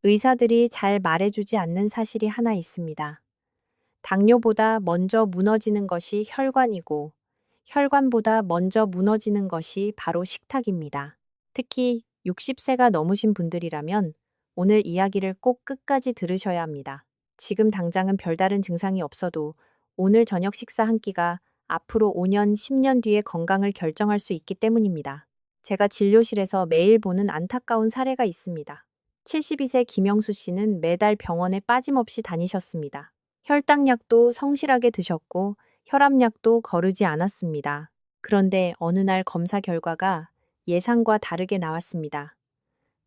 의사들이 잘 말해주지 않는 사실이 하나 있습니다. 당뇨보다 먼저 무너지는 것이 혈관이고, 혈관보다 먼저 무너지는 것이 바로 식탁입니다. 특히 60세가 넘으신 분들이라면 오늘 이야기를 꼭 끝까지 들으셔야 합니다. 지금 당장은 별다른 증상이 없어도 오늘 저녁 식사 한 끼가 앞으로 5년, 10년 뒤의 건강을 결정할 수 있기 때문입니다. 제가 진료실에서 매일 보는 안타까운 사례가 있습니다. 72세 김영수 씨는 매달 병원에 빠짐없이 다니셨습니다. 혈당약도 성실하게 드셨고 혈압약도 거르지 않았습니다. 그런데 어느 날 검사 결과가 예상과 다르게 나왔습니다.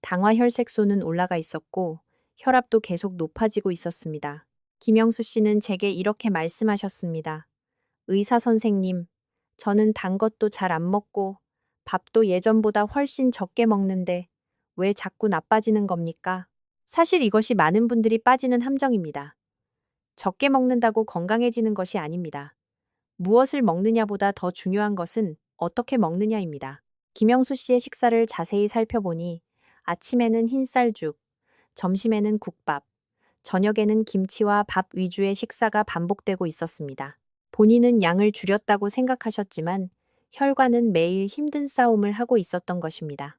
당화혈색소는 올라가 있었고 혈압도 계속 높아지고 있었습니다. 김영수 씨는 제게 이렇게 말씀하셨습니다. 의사 선생님, 저는 단 것도 잘 안 먹고 밥도 예전보다 훨씬 적게 먹는데 왜 자꾸 나빠지는 겁니까? 사실 이것이 많은 분들이 빠지는 함정입니다. 적게 먹는다고 건강해지는 것이 아닙니다. 무엇을 먹느냐보다 더 중요한 것은 어떻게 먹느냐입니다. 김영수 씨의 식사를 자세히 살펴보니 아침에는 흰쌀죽, 점심에는 국밥, 저녁에는 김치와 밥 위주의 식사가 반복되고 있었습니다. 본인은 양을 줄였다고 생각하셨지만 혈관은 매일 힘든 싸움을 하고 있었던 것입니다.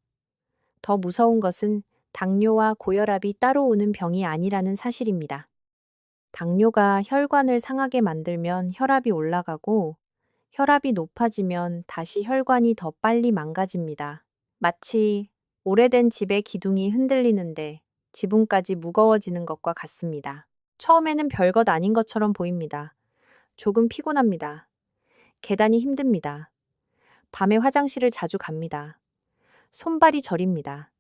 더 무서운 것은 당뇨와 고혈압이 따로 오는 병이 아니라는 사실입니다. 당뇨가 혈관을 상하게 만들면 혈압이 올라가고 혈압이 높아지면 다시 혈관이 더 빨리 망가집니다. 마치 오래된 집의 기둥이 흔들리는데 지붕까지 무거워지는 것과 같습니다. 처음에는 별것 아닌 것처럼 보입니다. 조금 피곤합니다. 계단이 힘듭니다. 밤에 화장실을 자주 갑니다. 손발이 저립니다.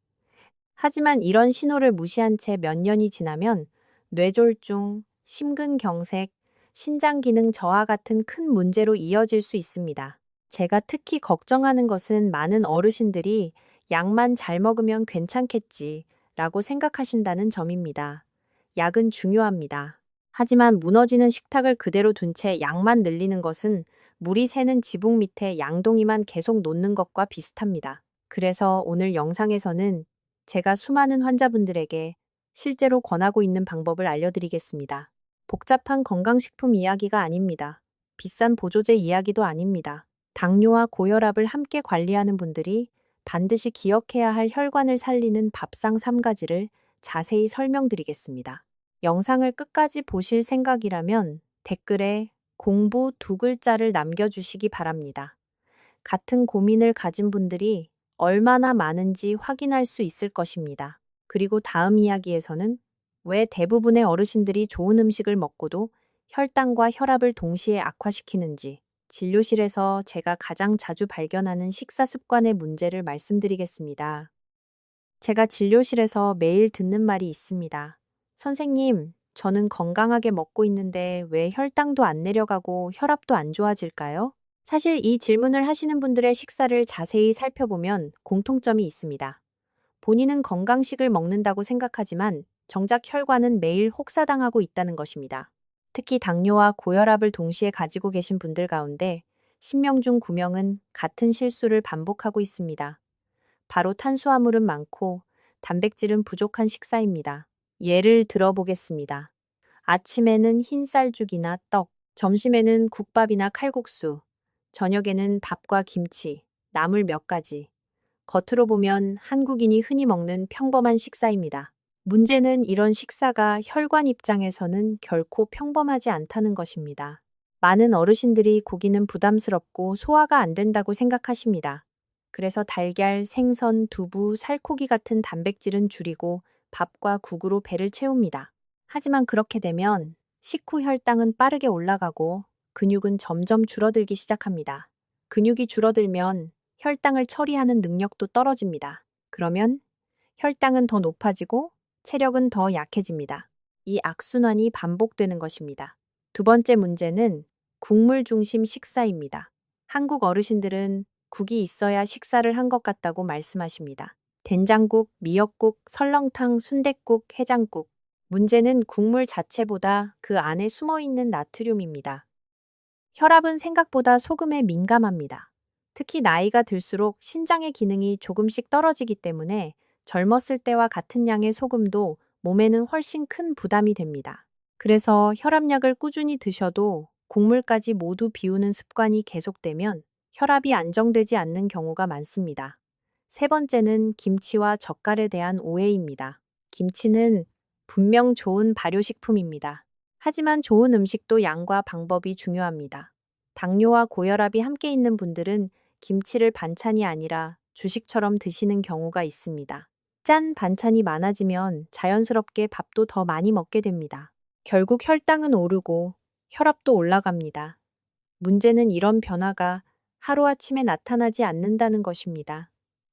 하지만 이런 신호를 무시한 채 몇 년이 지나면 뇌졸중, 심근경색, 신장기능 저하 같은 큰 문제로 이어질 수 있습니다. 제가 특히 걱정하는 것은 많은 어르신들이 약만 잘 먹으면 괜찮겠지 라고 생각하신다는 점입니다. 약은 중요합니다. 하지만 무너지는 식탁을 그대로 둔 채 약만 늘리는 것은 물이 새는 지붕 밑에 양동이만 계속 놓는 것과 비슷합니다. 그래서 오늘 영상에서는 제가 수많은 환자분들에게 실제로 권하고 있는 방법을 알려드리겠습니다. 복잡한 건강식품 이야기가 아닙니다. 비싼 보조제 이야기도 아닙니다. 당뇨와 고혈압을 함께 관리하는 분들이 반드시 기억해야 할 혈관을 살리는 밥상 3가지를 자세히 설명드리겠습니다. 영상을 끝까지 보실 생각이라면 댓글에 공부 2글자를 남겨주시기 바랍니다. 같은 고민을 가진 분들이 얼마나 많은지 확인할 수 있을 것입니다. 그리고 다음 이야기에서는 왜 대부분의 어르신들이 좋은 음식을 먹고도 혈당과 혈압을 동시에 악화시키는지, 진료실에서 제가 가장 자주 발견하는 식사 습관의 문제를 말씀드리겠습니다. 제가 진료실에서 매일 듣는 말이 있습니다. 선생님, 저는 건강하게 먹고 있는데 왜 혈당도 안 내려가고 혈압도 안 좋아질까요? 사실 이 질문을 하시는 분들의 식사를 자세히 살펴보면 공통점이 있습니다. 본인은 건강식을 먹는다고 생각하지만 정작 혈관은 매일 혹사당하고 있다는 것입니다. 특히 당뇨와 고혈압을 동시에 가지고 계신 분들 가운데 10명 중 9명은 같은 실수를 반복하고 있습니다. 바로 탄수화물은 많고 단백질은 부족한 식사입니다. 예를 들어보겠습니다. 아침에는 흰쌀죽이나 떡, 점심에는 국밥이나 칼국수, 저녁에는 밥과 김치, 나물 몇 가지. 겉으로 보면 한국인이 흔히 먹는 평범한 식사입니다. 문제는 이런 식사가 혈관 입장에서는 결코 평범하지 않다는 것입니다. 많은 어르신들이 고기는 부담스럽고 소화가 안 된다고 생각하십니다. 그래서 달걀, 생선, 두부, 살코기 같은 단백질은 줄이고 밥과 국으로 배를 채웁니다. 하지만 그렇게 되면 식후 혈당은 빠르게 올라가고 근육은 점점 줄어들기 시작합니다. 근육이 줄어들면 혈당을 처리하는 능력도 떨어집니다. 그러면 혈당은 더 높아지고 체력은 더 약해집니다. 이 악순환이 반복되는 것입니다. 두 번째 문제는 국물 중심 식사입니다. 한국 어르신들은 국이 있어야 식사를 한 것 같다고 말씀하십니다. 된장국, 미역국, 설렁탕, 순댓국, 해장국. 문제는 국물 자체보다 그 안에 숨어 있는 나트륨입니다. 혈압은 생각보다 소금에 민감합니다. 특히 나이가 들수록 신장의 기능이 조금씩 떨어지기 때문에 젊었을 때와 같은 양의 소금도 몸에는 훨씬 큰 부담이 됩니다. 그래서 혈압약을 꾸준히 드셔도 국물까지 모두 비우는 습관이 계속되면 혈압이 안정되지 않는 경우가 많습니다. 세 번째는 김치와 젓갈에 대한 오해입니다. 김치는 분명 좋은 발효식품입니다. 하지만 좋은 음식도 양과 방법이 중요합니다. 당뇨와 고혈압이 함께 있는 분들은 김치를 반찬이 아니라 주식처럼 드시는 경우가 있습니다. 짠 반찬이 많아지면 자연스럽게 밥도 더 많이 먹게 됩니다. 결국 혈당은 오르고 혈압도 올라갑니다. 문제는 이런 변화가 하루아침에 나타나지 않는다는 것입니다.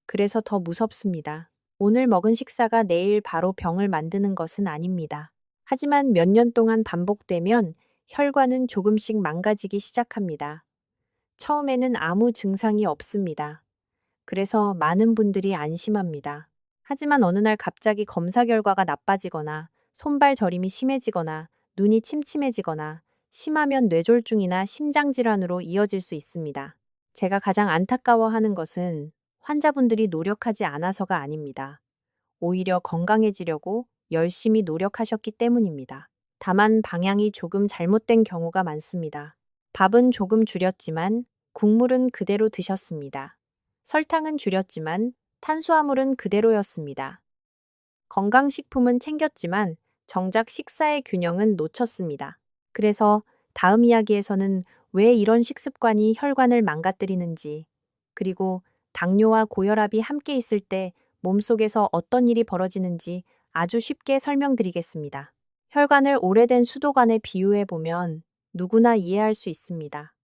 그래서 더 무섭습니다. 오늘 먹은 식사가 내일 바로 병을 만드는 것은 아닙니다. 하지만 몇 년 동안 반복되면 혈관은 조금씩 망가지기 시작합니다. 처음에는 아무 증상이 없습니다. 그래서 많은 분들이 안심합니다. 하지만 어느 날 갑자기 검사 결과가 나빠지거나 손발 저림이 심해지거나 눈이 침침해지거나 심하면 뇌졸중이나 심장질환으로 이어질 수 있습니다. 제가 가장 안타까워하는 것은 환자분들이 노력하지 않아서가 아닙니다. 오히려 건강해지려고 열심히 노력하셨기 때문입니다. 다만 방향이 조금 잘못된 경우가 많습니다. 밥은 조금 줄였지만 국물은 그대로 드셨습니다. 설탕은 줄였지만 탄수화물은 그대로였습니다. 건강식품은 챙겼지만 정작 식사의 균형은 놓쳤습니다. 그래서 다음 이야기에서는 왜 이런 식습관이 혈관을 망가뜨리는지, 그리고 당뇨와 고혈압이 함께 있을 때 몸속에서 어떤 일이 벌어지는지 아주 쉽게 설명드리겠습니다. 혈관을 오래된 수도관에 비유해 보면 누구나 이해할 수 있습니다.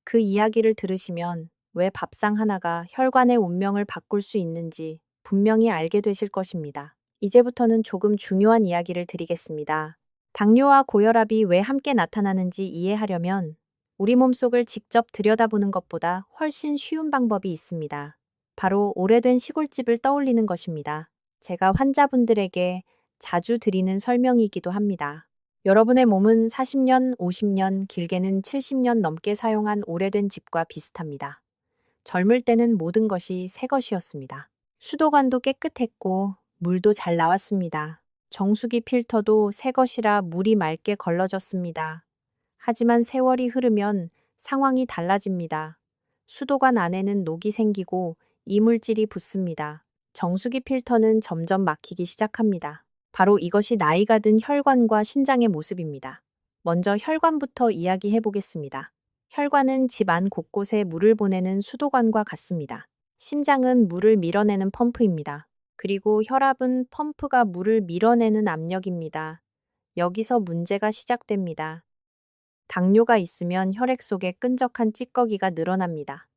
그 이야기를 들으시면 왜 밥상 하나가 혈관의 운명을 바꿀 수 있는지 분명히 알게 되실 것입니다. 이제부터는 조금 중요한 이야기를 드리겠습니다. 당뇨와 고혈압이 왜 함께 나타나는지 이해하려면 우리 몸속을 직접 들여다보는 것보다 훨씬 쉬운 방법이 있습니다. 바로 오래된 시골집을 떠올리는 것입니다. 제가 환자분들에게 자주 드리는 설명이기도 합니다. 여러분의 몸은 40년, 50년, 길게는 70년 넘게 사용한 오래된 집과 비슷합니다. 젊을 때는 모든 것이 새 것이었습니다. 수도관도 깨끗했고 물도 잘 나왔습니다. 정수기 필터도 새 것이라 물이 맑게 걸러졌습니다. 하지만 세월이 흐르면 상황이 달라집니다. 수도관 안에는 녹이 생기고 이물질이 붙습니다. 정수기 필터는 점점 막히기 시작합니다. 바로 이것이 나이가 든 혈관과 신장의 모습입니다. 먼저 혈관부터 이야기해 보겠습니다. 혈관은 집 안 곳곳에 물을 보내는 수도관과 같습니다. 심장은 물을 밀어내는 펌프입니다. 그리고 혈압은 펌프가 물을 밀어내는 압력입니다. 여기서 문제가 시작됩니다. 당뇨가 있으면 혈액 속에 끈적한 찌꺼기가 늘어납니다.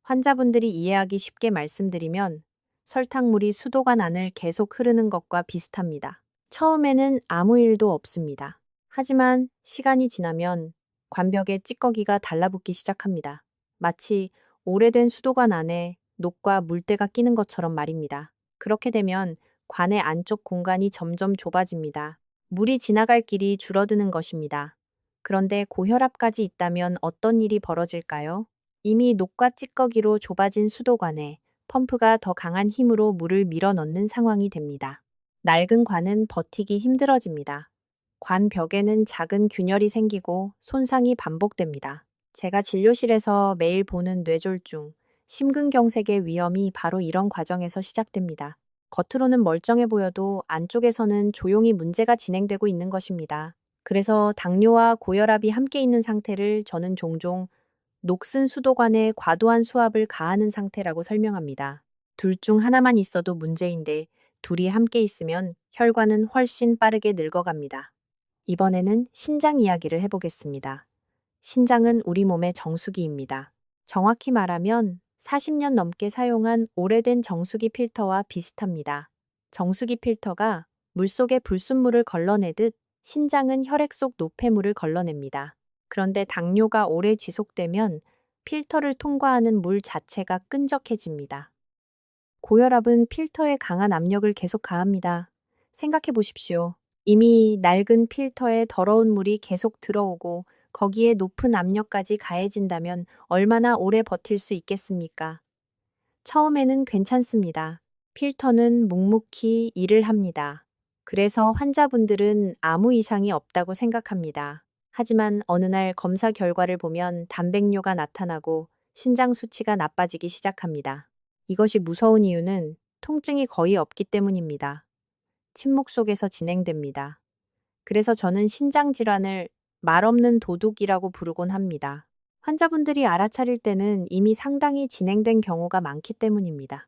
환자분들이 이해하기 쉽게 말씀드리면 설탕물이 수도관 안을 계속 흐르는 것과 비슷합니다. 처음에는 아무 일도 없습니다. 하지만 시간이 지나면 관벽에 찌꺼기가 달라붙기 시작합니다. 마치 오래된 수도관 안에 녹과 물때가 끼는 것처럼 말입니다. 그렇게 되면 관의 안쪽 공간이 점점 좁아집니다. 물이 지나갈 길이 줄어드는 것입니다. 그런데 고혈압까지 있다면 어떤 일이 벌어질까요? 이미 녹과 찌꺼기로 좁아진 수도관에 펌프가 더 강한 힘으로 물을 밀어 넣는 상황이 됩니다. 낡은 관은 버티기 힘들어집니다. 관 벽에는 작은 균열이 생기고 손상이 반복됩니다. 제가 진료실에서 매일 보는 뇌졸중, 심근경색의 위험이 바로 이런 과정에서 시작됩니다. 겉으로는 멀쩡해 보여도 안쪽에서는 조용히 문제가 진행되고 있는 것입니다. 그래서 당뇨와 고혈압이 함께 있는 상태를 저는 종종 녹슨 수도관에 과도한 수압을 가하는 상태라고 설명합니다. 둘 중 하나만 있어도 문제인데 둘이 함께 있으면 혈관은 훨씬 빠르게 늙어갑니다. 이번에는 신장 이야기를 해보겠습니다. 신장은 우리 몸의 정수기입니다. 정확히 말하면 40년 넘게 사용한 오래된 정수기 필터와 비슷합니다. 정수기 필터가 물속의 불순물을 걸러내듯 신장은 혈액 속 노폐물을 걸러냅니다. 그런데 당뇨가 오래 지속되면 필터를 통과하는 물 자체가 끈적해집니다. 고혈압은 필터에 강한 압력을 계속 가합니다. 생각해 보십시오. 이미 낡은 필터에 더러운 물이 계속 들어오고 거기에 높은 압력까지 가해진다면 얼마나 오래 버틸 수 있겠습니까? 처음에는 괜찮습니다. 필터는 묵묵히 일을 합니다. 그래서 환자분들은 아무 이상이 없다고 생각합니다. 하지만 어느 날 검사 결과를 보면 단백뇨가 나타나고 신장 수치가 나빠지기 시작합니다. 이것이 무서운 이유는 통증이 거의 없기 때문입니다. 침묵 속에서 진행됩니다. 그래서 저는 신장 질환을 말없는 도둑이라고 부르곤 합니다. 환자분들이 알아차릴 때는 이미 상당히 진행된 경우가 많기 때문입니다.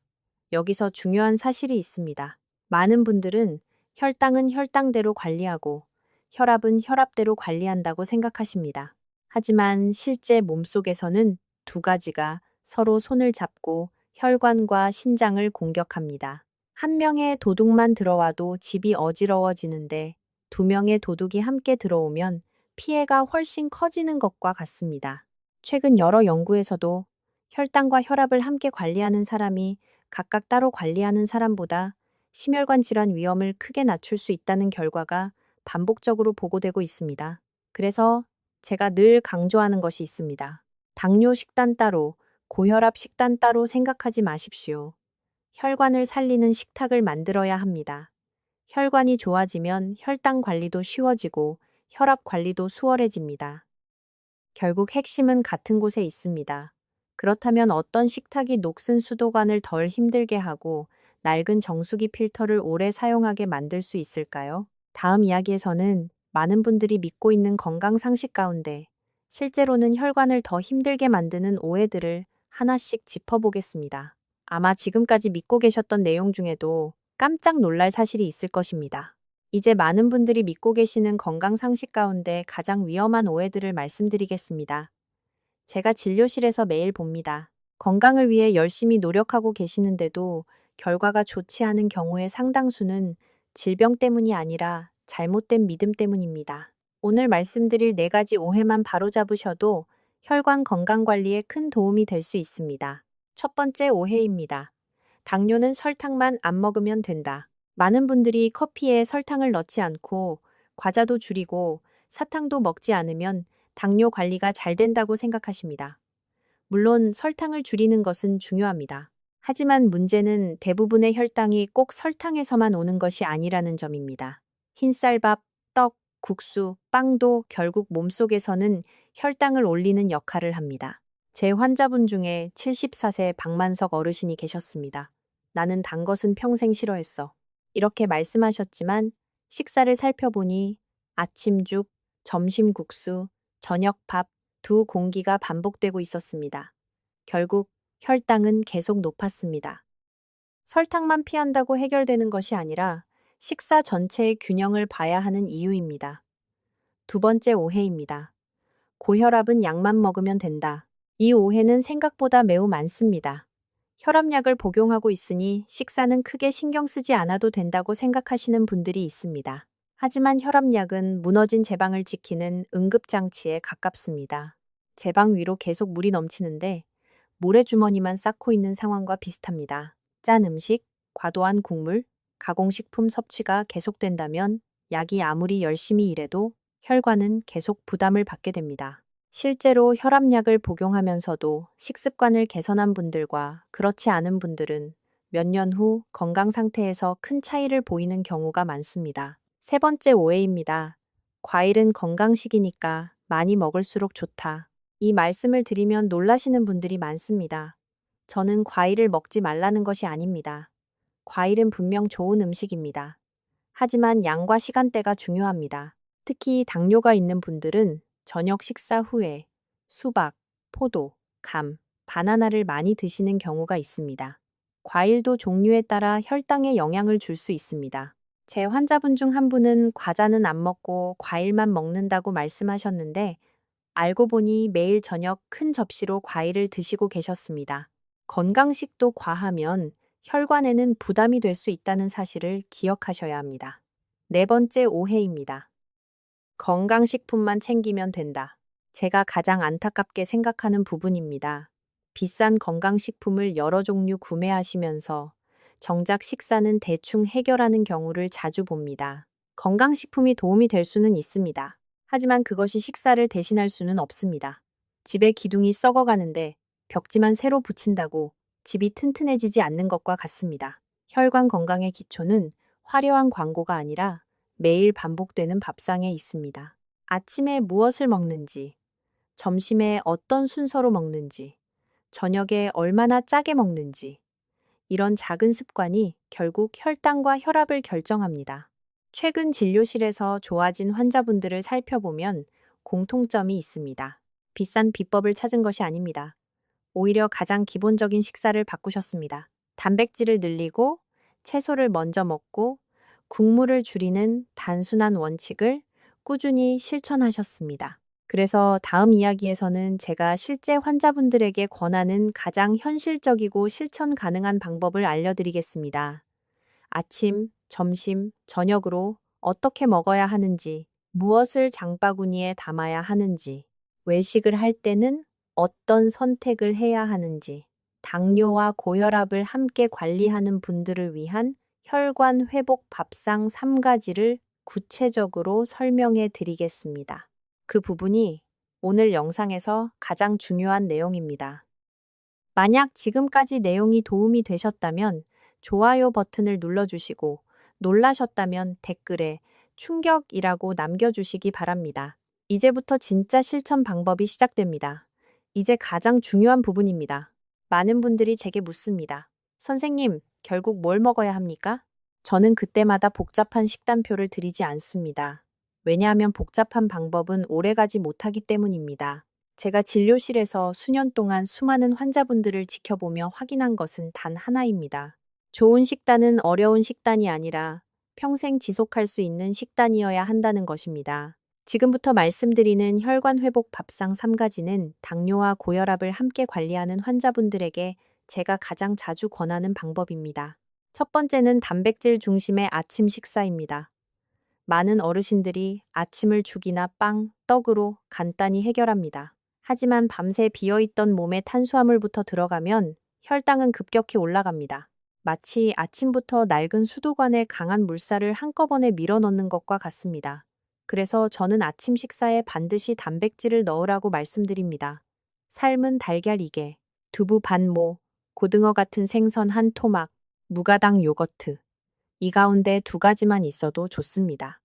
여기서 중요한 사실이 있습니다. 많은 분들은 혈당은 혈당대로 관리하고 혈압은 혈압대로 관리한다고 생각하십니다. 하지만 실제 몸속에서는 두 가지가 서로 손을 잡고 혈관과 신장을 공격합니다. 한 명의 도둑만 들어와도 집이 어지러워지는데 두 명의 도둑이 함께 들어오면 피해가 훨씬 커지는 것과 같습니다. 최근 여러 연구에서도 혈당과 혈압을 함께 관리하는 사람이 각각 따로 관리하는 사람보다 심혈관 질환 위험을 크게 낮출 수 있다는 결과가 반복적으로 보고되고 있습니다. 그래서 제가 늘 강조하는 것이 있습니다. 당뇨 식단 따로, 고혈압 식단 따로 생각하지 마십시오. 혈관을 살리는 식탁을 만들어야 합니다. 혈관이 좋아지면 혈당 관리도 쉬워지고 혈압 관리도 수월해집니다. 결국 핵심은 같은 곳에 있습니다. 그렇다면 어떤 식탁이 녹슨 수도관을 덜 힘들게 하고 낡은 정수기 필터를 오래 사용하게 만들 수 있을까요? 다음 이야기에서는 많은 분들이 믿고 있는 건강 상식 가운데 실제로는 혈관을 더 힘들게 만드는 오해들을 하나씩 짚어보겠습니다. 아마 지금까지 믿고 계셨던 내용 중에도 깜짝 놀랄 사실이 있을 것입니다. 이제 많은 분들이 믿고 계시는 건강 상식 가운데 가장 위험한 오해들을 말씀드리겠습니다. 제가 진료실에서 매일 봅니다. 건강을 위해 열심히 노력하고 계시는데도 결과가 좋지 않은 경우의 상당수는 질병 때문이 아니라 잘못된 믿음 때문입니다. 오늘 말씀드릴 4가지 오해만 바로잡으셔도 혈관 건강 관리에 큰 도움이 될 수 있습니다. 첫 번째 오해입니다. 당뇨는 설탕만 안 먹으면 된다. 많은 분들이 커피에 설탕을 넣지 않고 과자도 줄이고 사탕도 먹지 않으면 당뇨 관리가 잘 된다고 생각하십니다. 물론 설탕을 줄이는 것은 중요합니다. 하지만 문제는 대부분의 혈당이 꼭 설탕에서만 오는 것이 아니라는 점입니다. 흰쌀밥, 떡, 국수, 빵도 결국 몸속에서는 혈당을 올리는 역할을 합니다. 제 환자분 중에 74세 박만석 어르신이 계셨습니다. 나는 단 것은 평생 싫어했어. 이렇게 말씀하셨지만 식사를 살펴보니 아침죽, 점심국수, 저녁밥, 2공기가 반복되고 있었습니다. 결국 혈당은 계속 높았습니다. 설탕만 피한다고 해결되는 것이 아니라 식사 전체의 균형을 봐야 하는 이유입니다. 두 번째 오해입니다. 고혈압은 약만 먹으면 된다. 이 오해는 생각보다 매우 많습니다. 혈압약을 복용하고 있으니 식사는 크게 신경 쓰지 않아도 된다고 생각하시는 분들이 있습니다. 하지만 혈압약은 무너진 제방을 지키는 응급장치에 가깝습니다. 제방 위로 계속 물이 넘치는데 모래주머니만 쌓고 있는 상황과 비슷합니다. 짠 음식, 과도한 국물, 가공식품 섭취가 계속된다면 약이 아무리 열심히 일해도 혈관은 계속 부담을 받게 됩니다. 실제로 혈압약을 복용하면서도 식습관을 개선한 분들과 그렇지 않은 분들은 몇 년 후 건강 상태에서 큰 차이를 보이는 경우가 많습니다. 세 번째 오해입니다. 과일은 건강식이니까 많이 먹을수록 좋다. 이 말씀을 드리면 놀라시는 분들이 많습니다. 저는 과일을 먹지 말라는 것이 아닙니다. 과일은 분명 좋은 음식입니다. 하지만 양과 시간대가 중요합니다. 특히 당뇨가 있는 분들은 저녁 식사 후에 수박, 포도, 감, 바나나를 많이 드시는 경우가 있습니다. 과일도 종류에 따라 혈당에 영향을 줄 수 있습니다. 제 환자분 중 한 분은 과자는 안 먹고 과일만 먹는다고 말씀하셨는데 알고 보니 매일 저녁 큰 접시로 과일을 드시고 계셨습니다. 건강식도 과하면 혈관에는 부담이 될 수 있다는 사실을 기억하셔야 합니다. 네 번째 오해입니다. 건강식품만 챙기면 된다. 제가 가장 안타깝게 생각하는 부분입니다. 비싼 건강식품을 여러 종류 구매하시면서 정작 식사는 대충 해결하는 경우를 자주 봅니다. 건강식품이 도움이 될 수는 있습니다. 하지만 그것이 식사를 대신할 수는 없습니다. 집의 기둥이 썩어가는데 벽지만 새로 붙인다고 집이 튼튼해지지 않는 것과 같습니다. 혈관 건강의 기초는 화려한 광고가 아니라 매일 반복되는 밥상에 있습니다. 아침에 무엇을 먹는지, 점심에 어떤 순서로 먹는지, 저녁에 얼마나 짜게 먹는지, 이런 작은 습관이 결국 혈당과 혈압을 결정합니다. 최근 진료실에서 좋아진 환자분들을 살펴보면 공통점이 있습니다. 비싼 비법을 찾은 것이 아닙니다. 오히려 가장 기본적인 식사를 바꾸셨습니다. 단백질을 늘리고 채소를 먼저 먹고 국물을 줄이는 단순한 원칙을 꾸준히 실천하셨습니다. 그래서 다음 이야기에서는 제가 실제 환자분들에게 권하는 가장 현실적이고 실천 가능한 방법을 알려드리겠습니다. 아침, 점심, 저녁으로 어떻게 먹어야 하는지, 무엇을 장바구니에 담아야 하는지, 외식을 할 때는 어떤 선택을 해야 하는지, 당뇨와 고혈압을 함께 관리하는 분들을 위한 혈관 회복 밥상 3가지를 구체적으로 설명해 드리겠습니다. 그 부분이 오늘 영상에서 가장 중요한 내용입니다. 만약 지금까지 내용이 도움이 되셨다면 좋아요 버튼을 눌러주시고 놀라셨다면 댓글에 충격이라고 남겨주시기 바랍니다. 이제부터 진짜 실천 방법이 시작됩니다. 이제 가장 중요한 부분입니다. 많은 분들이 제게 묻습니다. 선생님, 결국 뭘 먹어야 합니까? 저는 그때마다 복잡한 식단표를 드리지 않습니다. 왜냐하면 복잡한 방법은 오래가지 못하기 때문입니다. 제가 진료실에서 수년 동안 수많은 환자분들을 지켜보며 확인한 것은 단 하나입니다. 좋은 식단은 어려운 식단이 아니라 평생 지속할 수 있는 식단이어야 한다는 것입니다. 지금부터 말씀드리는 혈관 회복 밥상 3가지는 당뇨와 고혈압을 함께 관리하는 환자분들에게 제가 가장 자주 권하는 방법입니다. 첫 번째는 단백질 중심의 아침 식사입니다. 많은 어르신들이 아침을 죽이나 빵, 떡으로 간단히 해결합니다. 하지만 밤새 비어있던 몸에 탄수화물부터 들어가면 혈당은 급격히 올라갑니다. 마치 아침부터 낡은 수도관에 강한 물살을 한꺼번에 밀어넣는 것과 같습니다. 그래서 저는 아침 식사에 반드시 단백질을 넣으라고 말씀드립니다. 삶은 달걀 2개, 두부 반모, 고등어 같은 생선 한 토막, 무가당 요거트. 이 가운데 2가지만 있어도 좋습니다.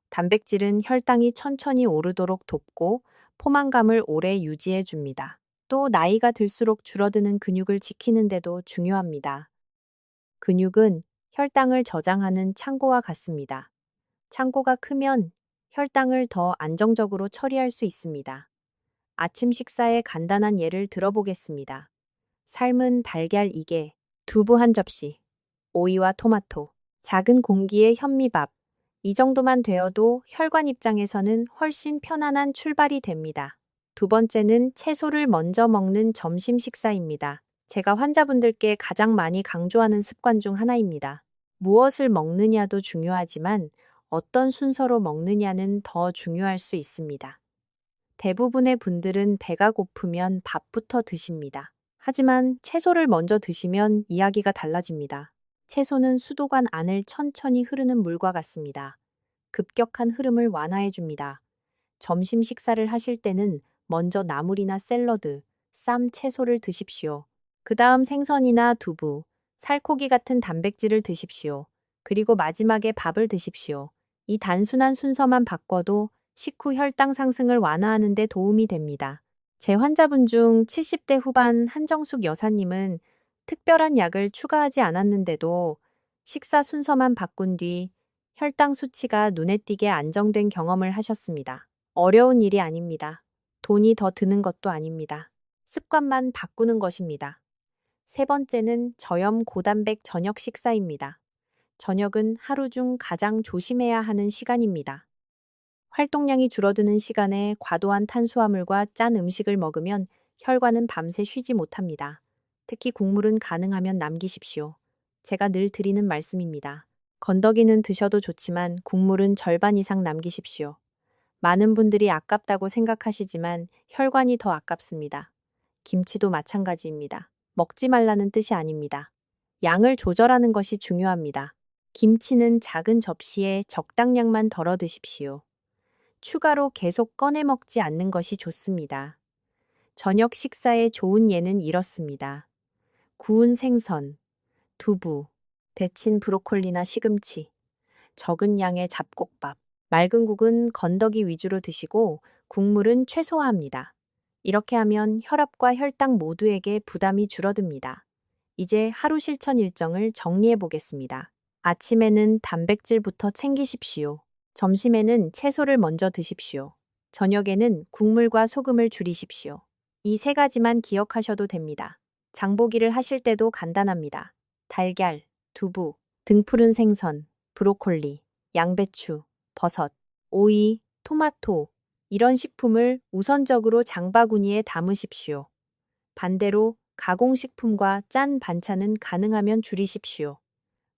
단백질은 혈당이 천천히 오르도록 돕고 포만감을 오래 유지해 줍니다. 또 나이가 들수록 줄어드는 근육을 지키는 데도 중요합니다. 근육은 혈당을 저장하는 창고와 같습니다. 창고가 크면 혈당을 더 안정적으로 처리할 수 있습니다. 아침 식사의 간단한 예를 들어보겠습니다. 삶은 달걀 2개, 두부 1접시, 오이와 토마토, 작은 공기의 현미밥. 이 정도만 되어도 혈관 입장에서는 훨씬 편안한 출발이 됩니다. 두 번째는 채소를 먼저 먹는 점심 식사입니다. 제가 환자분들께 가장 많이 강조하는 습관 중 하나입니다. 무엇을 먹느냐도 중요하지만 어떤 순서로 먹느냐는 더 중요할 수 있습니다. 대부분의 분들은 배가 고프면 밥부터 드십니다. 하지만 채소를 먼저 드시면 이야기가 달라집니다. 채소는 수도관 안을 천천히 흐르는 물과 같습니다. 급격한 흐름을 완화해 줍니다. 점심 식사를 하실 때는 먼저 나물이나 샐러드, 쌈 채소를 드십시오. 그 다음 생선이나 두부, 살코기 같은 단백질을 드십시오. 그리고 마지막에 밥을 드십시오. 이 단순한 순서만 바꿔도 식후 혈당 상승을 완화하는 데 도움이 됩니다. 제 환자분 중 70대 후반 한정숙 여사님은 특별한 약을 추가하지 않았는데도 식사 순서만 바꾼 뒤 혈당 수치가 눈에 띄게 안정된 경험을 하셨습니다. 어려운 일이 아닙니다. 돈이 더 드는 것도 아닙니다. 습관만 바꾸는 것입니다. 세 번째는 저염 고단백 저녁 식사입니다. 저녁은 하루 중 가장 조심해야 하는 시간입니다. 활동량이 줄어드는 시간에 과도한 탄수화물과 짠 음식을 먹으면 혈관은 밤새 쉬지 못합니다. 특히 국물은 가능하면 남기십시오. 제가 늘 드리는 말씀입니다. 건더기는 드셔도 좋지만 국물은 절반 이상 남기십시오. 많은 분들이 아깝다고 생각하시지만 혈관이 더 아깝습니다. 김치도 마찬가지입니다. 먹지 말라는 뜻이 아닙니다. 양을 조절하는 것이 중요합니다. 김치는 작은 접시에 적당량만 덜어 드십시오. 추가로 계속 꺼내 먹지 않는 것이 좋습니다. 저녁 식사의 좋은 예는 이렇습니다. 구운 생선, 두부, 데친 브로콜리나 시금치, 적은 양의 잡곡밥, 맑은 국은 건더기 위주로 드시고 국물은 최소화합니다. 이렇게 하면 혈압과 혈당 모두에게 부담이 줄어듭니다. 이제 하루 실천 일정을 정리해 보겠습니다. 아침에는 단백질부터 챙기십시오. 점심에는 채소를 먼저 드십시오. 저녁에는 국물과 소금을 줄이십시오. 이 세 가지만 기억하셔도 됩니다. 장보기를 하실 때도 간단합니다. 달걀, 두부, 등푸른 생선, 브로콜리, 양배추, 버섯, 오이, 토마토, 이런 식품을 우선적으로 장바구니에 담으십시오. 반대로 가공식품과 짠 반찬은 가능하면 줄이십시오.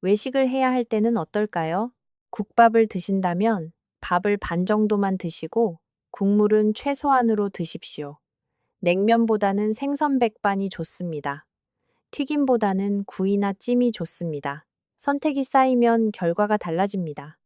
외식을 해야 할 때는 어떨까요? 국밥을 드신다면 밥을 반 정도만 드시고 국물은 최소한으로 드십시오. 냉면보다는 생선 백반이 좋습니다. 튀김보다는 구이나 찜이 좋습니다. 선택이 쌓이면 결과가 달라집니다.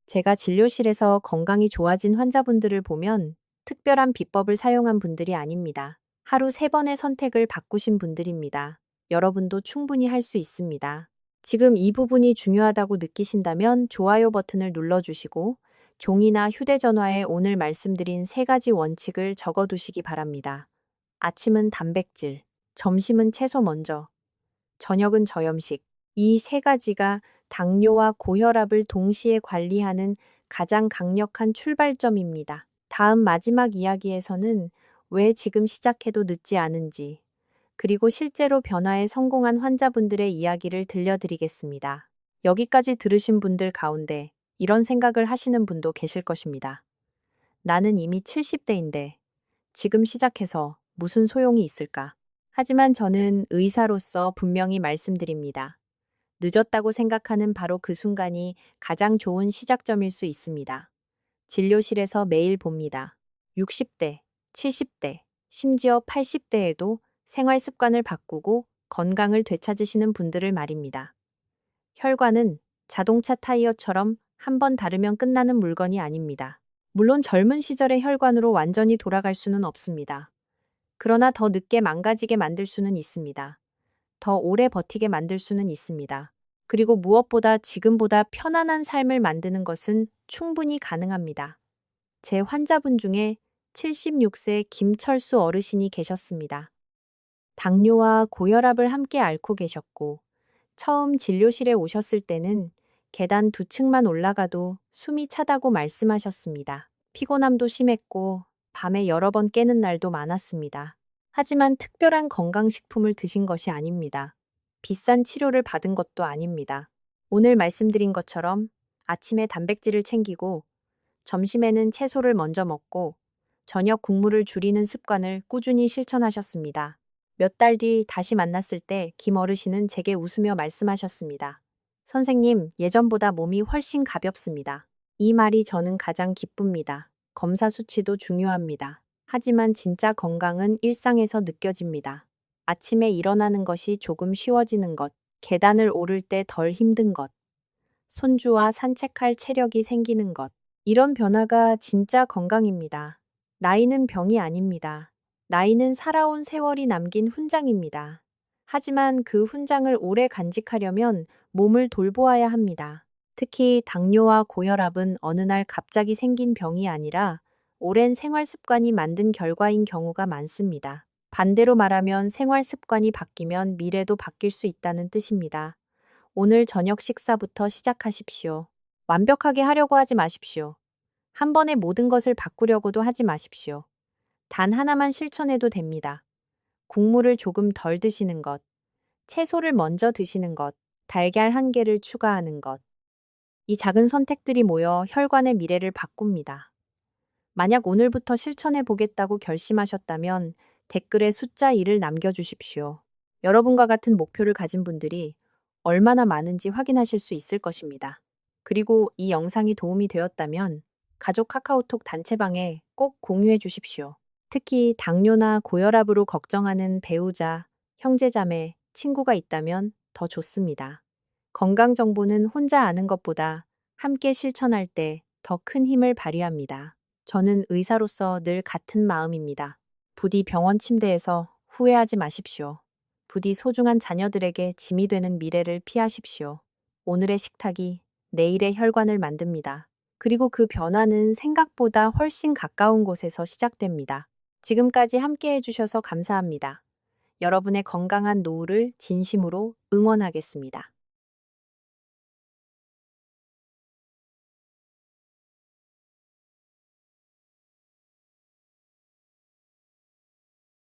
제가 진료실에서 건강이 좋아진 환자분들을 보면 특별한 비법을 사용한 분들이 아닙니다. 하루 3번의 선택을 바꾸신 분들입니다. 여러분도 충분히 할 수 있습니다. 지금 이 부분이 중요하다고 느끼신다면 좋아요 버튼을 눌러주시고 종이나 휴대전화에 오늘 말씀드린 3가지 원칙을 적어두시기 바랍니다. 아침은 단백질, 점심은 채소 먼저, 저녁은 저염식. 이 3가지가 당뇨와 고혈압을 동시에 관리하는 가장 강력한 출발점입니다. 다음 마지막 이야기에서는 왜 지금 시작해도 늦지 않은지, 그리고 실제로 변화에 성공한 환자분들의 이야기를 들려드리겠습니다. 여기까지 들으신 분들 가운데 이런 생각을 하시는 분도 계실 것입니다. 나는 이미 70대인데 지금 시작해서 무슨 소용이 있을까? 하지만 저는 의사로서 분명히 말씀드립니다. 늦었다고 생각하는 바로 그 순간이 가장 좋은 시작점일 수 있습니다. 진료실에서 매일 봅니다. 60대, 70대, 심지어 80대에도 생활 습관을 바꾸고 건강을 되찾으시는 분들을 말입니다. 혈관은 자동차 타이어처럼 한 번 다르면 끝나는 물건이 아닙니다. 물론 젊은 시절의 혈관으로 완전히 돌아갈 수는 없습니다. 그러나 더 늦게 망가지게 만들 수는 있습니다. 더 오래 버티게 만들 수는 있습니다. 그리고 무엇보다 지금보다 편안한 삶을 만드는 것은 충분히 가능합니다. 제 환자분 중에 76세 김철수 어르신이 계셨습니다. 당뇨와 고혈압을 함께 앓고 계셨고, 처음 진료실에 오셨을 때는 계단 2층만 올라가도 숨이 차다고 말씀하셨습니다. 피곤함도 심했고, 밤에 여러 번 깨는 날도 많았습니다. 하지만 특별한 건강식품을 드신 것이 아닙니다. 비싼 치료를 받은 것도 아닙니다. 오늘 말씀드린 것처럼 아침에 단백질을 챙기고, 점심에는 채소를 먼저 먹고, 저녁 국물을 줄이는 습관을 꾸준히 실천하셨습니다. 몇 달 뒤 다시 만났을 때 김 어르신은 제게 웃으며 말씀하셨습니다. 선생님, 예전보다 몸이 훨씬 가볍습니다. 이 말이 저는 가장 기쁩니다. 검사 수치도 중요합니다. 하지만 진짜 건강은 일상에서 느껴집니다. 아침에 일어나는 것이 조금 쉬워지는 것, 계단을 오를 때 덜 힘든 것, 손주와 산책할 체력이 생기는 것. 이런 변화가 진짜 건강입니다. 나이는 병이 아닙니다. 나이는 살아온 세월이 남긴 훈장입니다. 하지만 그 훈장을 오래 간직하려면 몸을 돌보아야 합니다. 특히 당뇨와 고혈압은 어느 날 갑자기 생긴 병이 아니라 오랜 생활 습관이 만든 결과인 경우가 많습니다. 반대로 말하면 생활 습관이 바뀌면 미래도 바뀔 수 있다는 뜻입니다. 오늘 저녁 식사부터 시작하십시오. 완벽하게 하려고 하지 마십시오. 한 번에 모든 것을 바꾸려고도 하지 마십시오. 단 하나만 실천해도 됩니다. 국물을 조금 덜 드시는 것, 채소를 먼저 드시는 것, 달걀 1개를 추가하는 것. 이 작은 선택들이 모여 혈관의 미래를 바꿉니다. 만약 오늘부터 실천해 보겠다고 결심하셨다면 댓글에 숫자 1을 남겨주십시오. 여러분과 같은 목표를 가진 분들이 얼마나 많은지 확인하실 수 있을 것입니다. 그리고 이 영상이 도움이 되었다면 가족 카카오톡 단체방에 꼭 공유해 주십시오. 특히 당뇨나 고혈압으로 걱정하는 배우자, 형제자매, 친구가 있다면 더 좋습니다. 건강 정보는 혼자 아는 것보다 함께 실천할 때 더 큰 힘을 발휘합니다. 저는 의사로서 늘 같은 마음입니다. 부디 병원 침대에서 후회하지 마십시오. 부디 소중한 자녀들에게 짐이 되는 미래를 피하십시오. 오늘의 식탁이 내일의 혈관을 만듭니다. 그리고 그 변화는 생각보다 훨씬 가까운 곳에서 시작됩니다. 지금까지 함께 해주셔서 감사합니다. 여러분의 건강한 노후를 진심으로 응원하겠습니다.